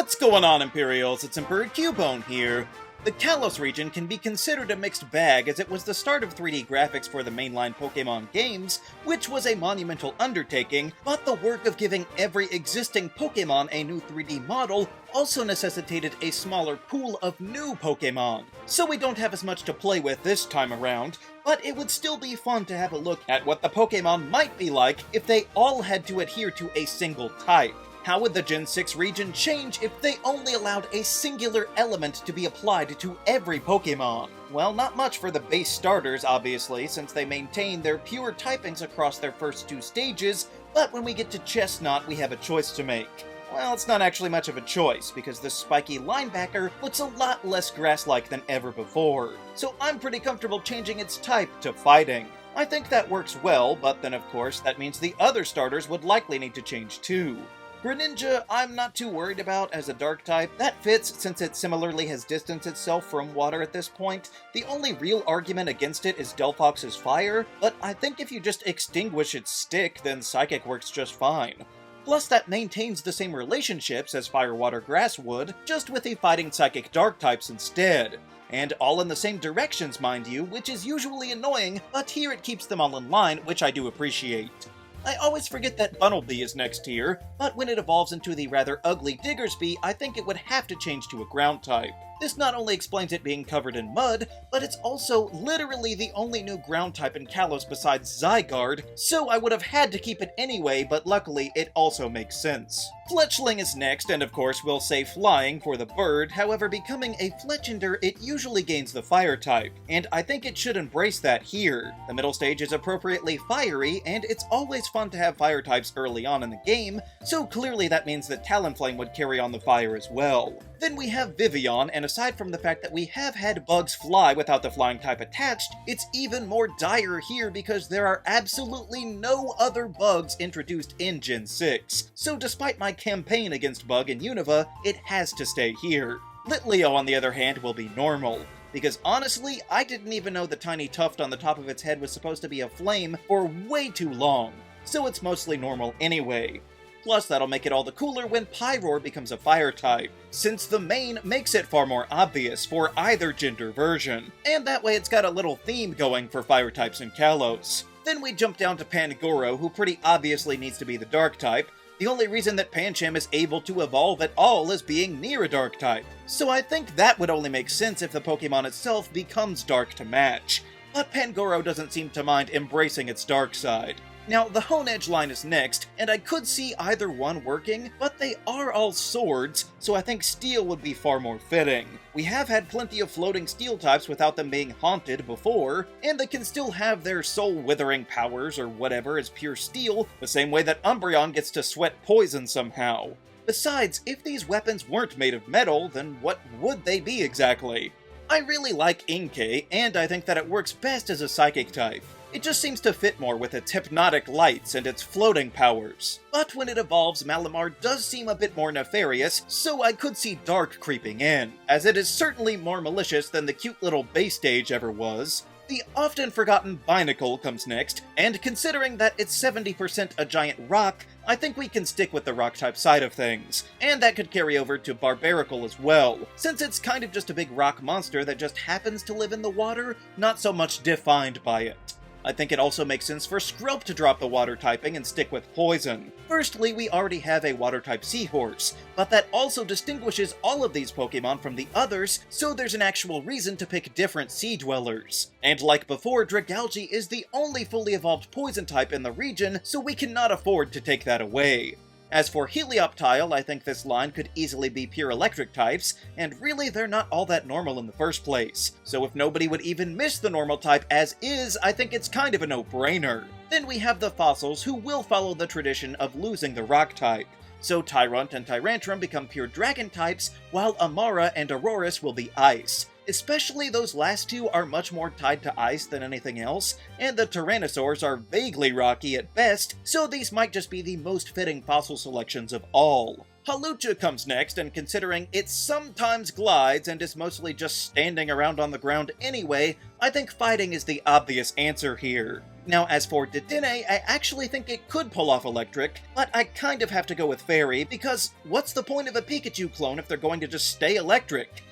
What's going on, Imperials? It's Emperor Cubone here. The Kalos region can be considered a mixed bag, as it was the start of 3D graphics for the mainline Pokémon games, which was a monumental undertaking, but the work of giving every existing Pokémon a new 3D model also necessitated a smaller pool of new Pokémon. So we don't have as much to play with this time around, but it would still be fun to have a look at what the Pokémon might be like if they all had to adhere to a single type. How would the Gen 6 region change if they only allowed a singular element to be applied to every Pokémon? Well, not much for the base starters, obviously, since they maintain their pure typings across their first two stages, but when we get to Chestnut, we have a choice to make. Well, it's not actually much of a choice, because this spiky linebacker looks a lot less grass-like than ever before, so I'm pretty comfortable changing its type to fighting. I think that works well, but then of course that means the other starters would likely need to change too. Greninja, I'm not too worried about as a dark type. That fits since it similarly has distanced itself from water at this point. The only real argument against it is Delphox's fire, but I think if you just extinguish its stick, then Psychic works just fine. Plus, that maintains the same relationships as Fire, Water, Grass would, just with the fighting Psychic Dark types instead. And all in the same directions, mind you, which is usually annoying, but here it keeps them all in line, which I do appreciate. I always forget that Bunnelby is next here, but when it evolves into the rather ugly Diggersby, I think it would have to change to a ground type. This not only explains it being covered in mud, but it's also literally the only new ground type in Kalos besides Zygarde, so I would have had to keep it anyway, but luckily it also makes sense. Fletchling is next, and of course we'll say flying for the bird, however becoming a Fletchender it usually gains the fire type, and I think it should embrace that here. The middle stage is appropriately fiery, and it's always fun to have fire types early on in the game, so clearly that means that Talonflame would carry on the fire as well. Then we have Vivillon, and aside from the fact that we have had bugs fly without the flying type attached, it's even more dire here because there are absolutely no other bugs introduced in Gen 6. So despite my campaign against Bug in Unova, it has to stay here. Litleo, on the other hand, will be normal. Because honestly, I didn't even know the tiny tuft on the top of its head was supposed to be a flame for way too long. So it's mostly normal anyway. Plus, that'll make it all the cooler when Pyroar becomes a fire type, since the main makes it far more obvious for either gender version, and that way it's got a little theme going for fire types in Kalos. Then we jump down to Pangoro, who pretty obviously needs to be the dark type. The only reason that Pancham is able to evolve at all is being near a dark type, so I think that would only make sense if the Pokemon itself becomes dark to match, but Pangoro doesn't seem to mind embracing its dark side. Now, the Honedge line is next, and I could see either one working, but they are all swords, so I think steel would be far more fitting. We have had plenty of floating steel types without them being haunted before, and they can still have their soul-withering powers or whatever as pure steel, the same way that Umbreon gets to sweat poison somehow. Besides, if these weapons weren't made of metal, then what would they be exactly? I really like Inkay, and I think that it works best as a psychic type. It just seems to fit more with its hypnotic lights and its floating powers. But when it evolves, Malamar does seem a bit more nefarious, so I could see Dark creeping in, as it is certainly more malicious than the cute little base stage ever was. The often forgotten Binacle comes next, and considering that it's 70% a giant rock, I think we can stick with the rock-type side of things, and that could carry over to Barbaracle as well, since it's kind of just a big rock monster that just happens to live in the water, not so much defined by it. I think it also makes sense for Skrelp to drop the water typing and stick with poison. Firstly, we already have a water-type seahorse, but that also distinguishes all of these Pokemon from the others, so there's an actual reason to pick different sea dwellers. And like before, Dragalge is the only fully evolved poison type in the region, so we cannot afford to take that away. As for Helioptile, I think this line could easily be pure electric types, and really they're not all that normal in the first place. So if nobody would even miss the normal type as is, I think it's kind of a no-brainer. Then we have the fossils who will follow the tradition of losing the rock type. So Tyrunt and Tyrantrum become pure dragon types, while Amara and Aurorus will be ice. Especially those last two are much more tied to ice than anything else, and the Tyrannosaurs are vaguely rocky at best, so these might just be the most fitting fossil selections of all. Hawlucha comes next, and considering it sometimes glides and is mostly just standing around on the ground anyway, I think fighting is the obvious answer here. Now, as for Dedenne, I actually think it could pull off Electric, but I kind of have to go with Fairy, because what's the point of a Pikachu clone if they're going to just stay Electric?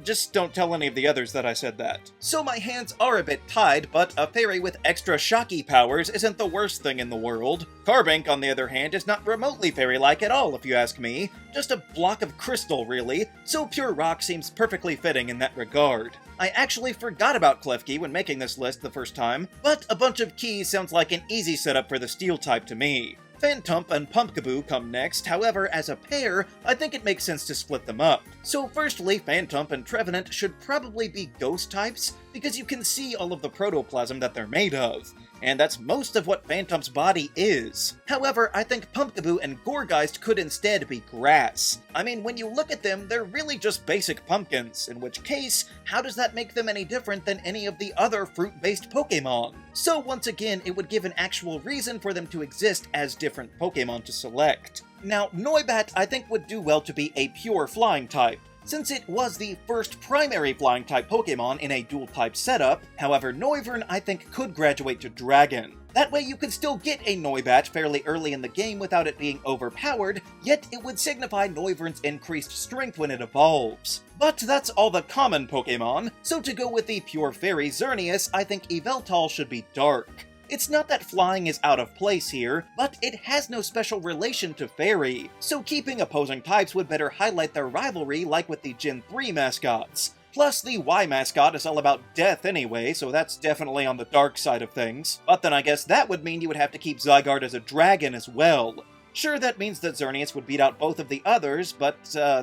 Just don't tell any of the others that I said that. So my hands are a bit tied, but a fairy with extra shocky powers isn't the worst thing in the world. Carbink, on the other hand, is not remotely fairy-like at all, if you ask me. Just a block of crystal, really, so pure rock seems perfectly fitting in that regard. I actually forgot about Klefki when making this list the first time, but a bunch of keys sounds like an easy setup for the steel type to me. Phantump and Pumpkaboo come next, however, as a pair, I think it makes sense to split them up. So firstly, Phantump and Trevenant should probably be ghost types, because you can see all of the protoplasm that they're made of, and that's most of what Phantump's body is. However, I think Pumpkaboo and Gourgeist could instead be grass. I mean, when you look at them, they're really just basic pumpkins, in which case, how does that make them any different than any of the other fruit-based Pokémon? So once again, it would give an actual reason for them to exist as different Pokémon to select. Now, Noibat I think would do well to be a pure flying type, since it was the first primary flying-type Pokémon in a dual-type setup. However, Noivern I think could graduate to Dragon. That way you could still get a Noibat fairly early in the game without it being overpowered, yet it would signify Noivern's increased strength when it evolves. But that's all the common Pokémon, so to go with the pure fairy Xerneas, I think Yveltal should be dark. It's not that flying is out of place here, but it has no special relation to Fairy, so keeping opposing types would better highlight their rivalry like with the Gen 3 mascots. Plus, the Y mascot is all about death anyway, so that's definitely on the dark side of things. But then I guess that would mean you would have to keep Zygarde as a dragon as well. Sure, that means that Xerneas would beat out both of the others, but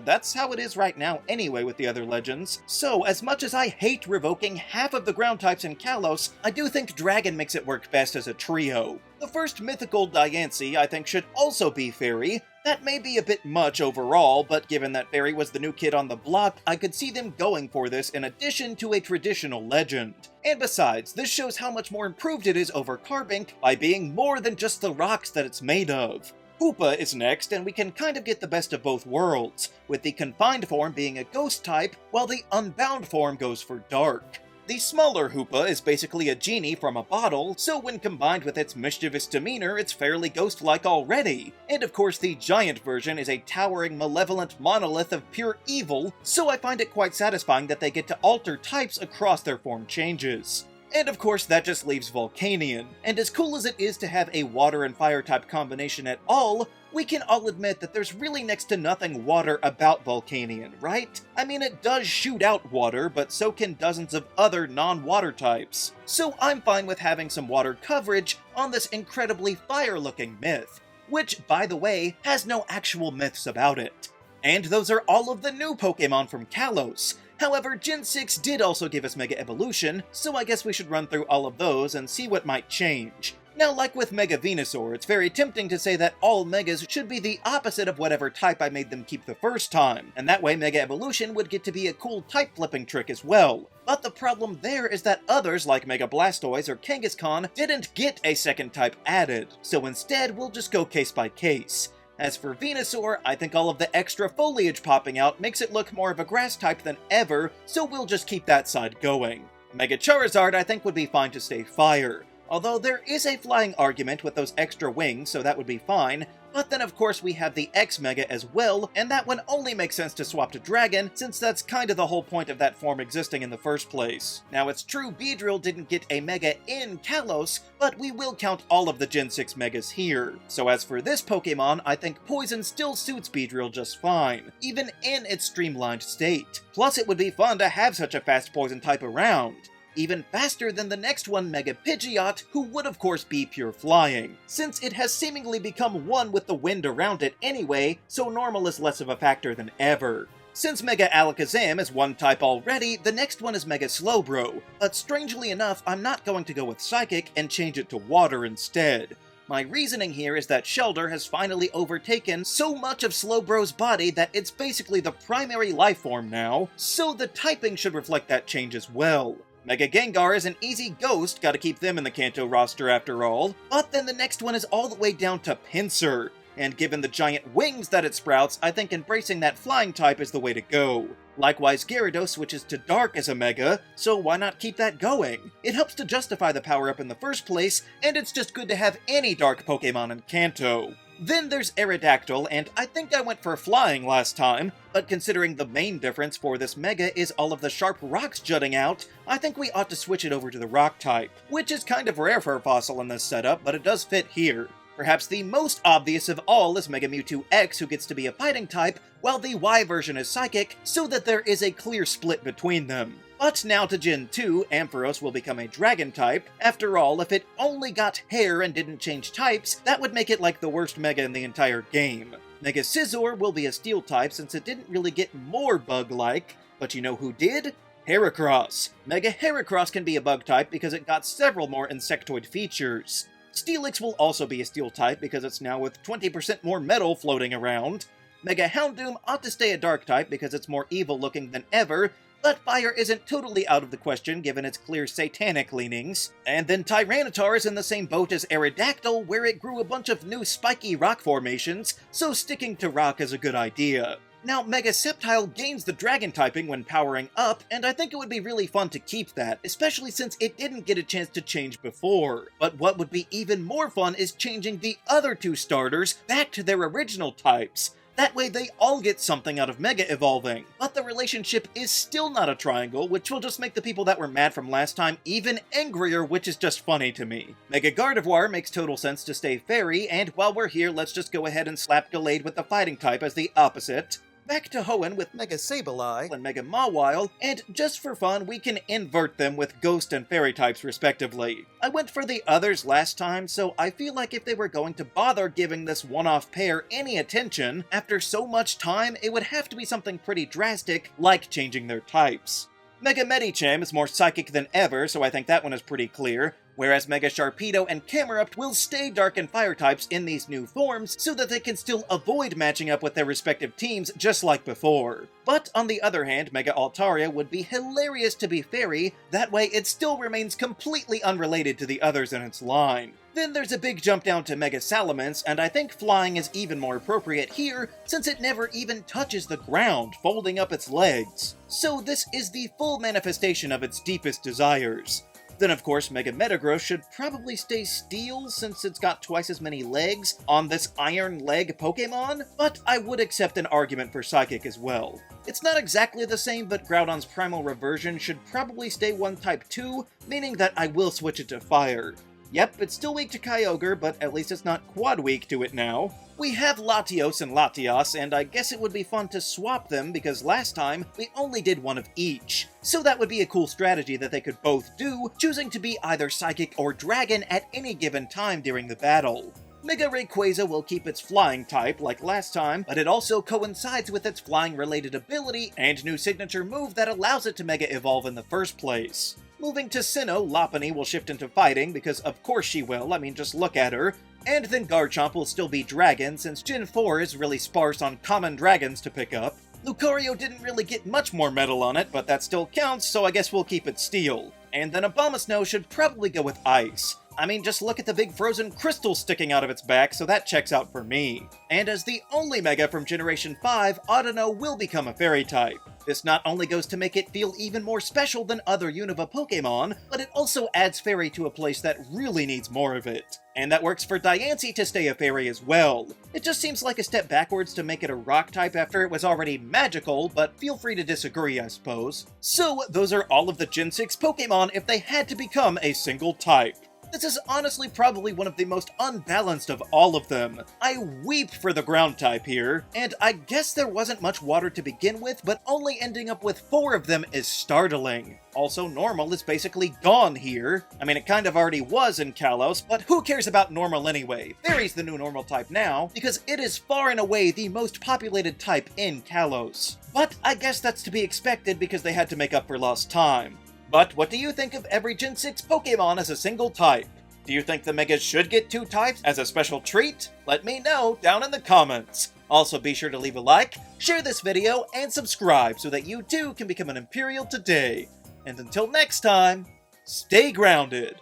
that's how it is right now anyway with the other legends. So, as much as I hate revoking half of the ground types in Kalos, I do think Dragon makes it work best as a trio. The first mythical Diancie I think should also be Fairy. That may be a bit much overall, but given that Fairy was the new kid on the block, I could see them going for this in addition to a traditional legend. And besides, this shows how much more improved it is over Carbink by being more than just the rocks that it's made of. Hoopa is next, and we can kind of get the best of both worlds, with the confined form being a ghost type, while the unbound form goes for dark. The smaller Hoopa is basically a genie from a bottle, so when combined with its mischievous demeanor, it's fairly ghost-like already. And of course, the giant version is a towering, malevolent monolith of pure evil, so I find it quite satisfying that they get to alter types across their form changes. And of course, that just leaves Volcanion. And as cool as it is to have a water and fire type combination at all, we can all admit that there's really next to nothing water about Volcanion, right? I mean, it does shoot out water, but so can dozens of other non-water types. So I'm fine with having some water coverage on this incredibly fire-looking myth, which, by the way, has no actual myths about it. And those are all of the new Pokémon from Kalos. However, Gen 6 did also give us Mega Evolution, so I guess we should run through all of those and see what might change. Now, like with Mega Venusaur, it's very tempting to say that all Megas should be the opposite of whatever type I made them keep the first time, and that way Mega Evolution would get to be a cool type-flipping trick as well. But the problem there is that others, like Mega Blastoise or Kangaskhan, didn't get a second type added, so instead we'll just go case by case. As for Venusaur, I think all of the extra foliage popping out makes it look more of a grass type than ever, so we'll just keep that side going. Mega Charizard I think would be fine to stay fire. Although there is a flying argument with those extra wings, so that would be fine. But then of course we have the X-Mega as well, and that one only makes sense to swap to Dragon, since that's kinda the whole point of that form existing in the first place. Now it's true Beedrill didn't get a Mega in Kalos, but we will count all of the Gen 6 Megas here. So as for this Pokemon, I think Poison still suits Beedrill just fine, even in its streamlined state. Plus it would be fun to have such a fast Poison type around. Even faster than the next one, Mega Pidgeot, who would of course be pure flying, since it has seemingly become one with the wind around it anyway, so normal is less of a factor than ever. Since Mega Alakazam is one type already, the next one is Mega Slowbro, but strangely enough, I'm not going to go with Psychic and change it to Water instead. My reasoning here is that Shellder has finally overtaken so much of Slowbro's body that it's basically the primary life form now, so the typing should reflect that change as well. Mega Gengar is an easy ghost, gotta keep them in the Kanto roster after all. But then the next one is all the way down to Pinsir, and given the giant wings that it sprouts, I think embracing that flying type is the way to go. Likewise, Gyarados switches to Dark as a Mega, so why not keep that going? It helps to justify the power-up in the first place, and it's just good to have any Dark Pokémon in Kanto. Then there's Aerodactyl, and I think I went for Flying last time, but considering the main difference for this Mega is all of the sharp rocks jutting out, I think we ought to switch it over to the Rock type, which is kind of rare for a fossil in this setup, but it does fit here. Perhaps the most obvious of all is Mega Mewtwo X, who gets to be a fighting type, while the Y version is psychic, so that there is a clear split between them. But now to Gen 2, Ampharos will become a dragon type. After all, if it only got hair and didn't change types, that would make it like the worst Mega in the entire game. Mega Scizor will be a steel type since it didn't really get more bug-like, but you know who did? Heracross. Mega Heracross can be a bug type because it got several more insectoid features. Steelix will also be a steel type because it's now with 20% more metal floating around. Mega Houndoom ought to stay a dark type because it's more evil looking than ever, but fire isn't totally out of the question given its clear satanic leanings. And then Tyranitar is in the same boat as Aerodactyl, where it grew a bunch of new spiky rock formations, so sticking to rock is a good idea. Now, Mega Sceptile gains the dragon typing when powering up, and I think it would be really fun to keep that, especially since it didn't get a chance to change before. But what would be even more fun is changing the other two starters back to their original types. That way they all get something out of Mega Evolving. But the relationship is still not a triangle, which will just make the people that were mad from last time even angrier, which is just funny to me. Mega Gardevoir makes total sense to stay Fairy, and while we're here, let's just go ahead and slap Gallade with the fighting type as the opposite. Back to Hoenn with Mega Sableye and Mega Mawile, and just for fun, we can invert them with Ghost and Fairy types respectively. I went for the others last time, so I feel like if they were going to bother giving this one-off pair any attention, after so much time, it would have to be something pretty drastic, like changing their types. Mega Medicham is more psychic than ever, so I think that one is pretty clear, whereas Mega Sharpedo and Camerupt will stay Dark and Fire types in these new forms so that they can still avoid matching up with their respective teams just like before. But on the other hand, Mega Altaria would be hilarious to be Fairy, that way it still remains completely unrelated to the others in its line. Then there's a big jump down to Mega Salamence, and I think Flying is even more appropriate here, since it never even touches the ground, folding up its legs. So this is the full manifestation of its deepest desires. Then of course Mega Metagross should probably stay Steel since it's got twice as many legs on this Iron Leg Pokémon, but I would accept an argument for Psychic as well. It's not exactly the same, but Groudon's Primal Reversion should probably stay one type too, meaning that I will switch it to Fire. Yep, it's still weak to Kyogre, but at least it's not quad weak to it now. We have Latios and Latias, and I guess it would be fun to swap them because last time we only did one of each. So that would be a cool strategy that they could both do, choosing to be either Psychic or Dragon at any given time during the battle. Mega Rayquaza will keep its flying type like last time, but it also coincides with its flying-related ability and new signature move that allows it to Mega Evolve in the first place. Moving to Sinnoh, Lopunny will shift into fighting, because of course she will, I mean just look at her. And then Garchomp will still be Dragon, since Gen 4 is really sparse on common dragons to pick up. Lucario didn't really get much more metal on it, but that still counts, so I guess we'll keep it Steel. And then Abomasnow should probably go with Ice. I mean, just look at the big frozen crystal sticking out of its back, so that checks out for me. And as the only Mega from Generation 5, Audino will become a Fairy type. This not only goes to make it feel even more special than other Unova Pokémon, but it also adds Fairy to a place that really needs more of it. And that works for Diancie to stay a Fairy as well. It just seems like a step backwards to make it a Rock type after it was already magical, but feel free to disagree, I suppose. So, those are all of the Gen 6 Pokémon if they had to become a single type. This is honestly probably one of the most unbalanced of all of them. I weep for the ground type here, and I guess there wasn't much water to begin with, but only ending up with 4 of them is startling. Also, normal is basically gone here. I mean, it kind of already was in Kalos, but who cares about normal anyway? Fairy's the new normal type now, because it is far and away the most populated type in Kalos. But I guess that's to be expected because they had to make up for lost time. But what do you think of every Gen 6 Pokémon as a single type? Do you think the Megas should get 2 types as a special treat? Let me know down in the comments. Also be sure to leave a like, share this video, and subscribe so that you too can become an Imperial today. And until next time, stay grounded!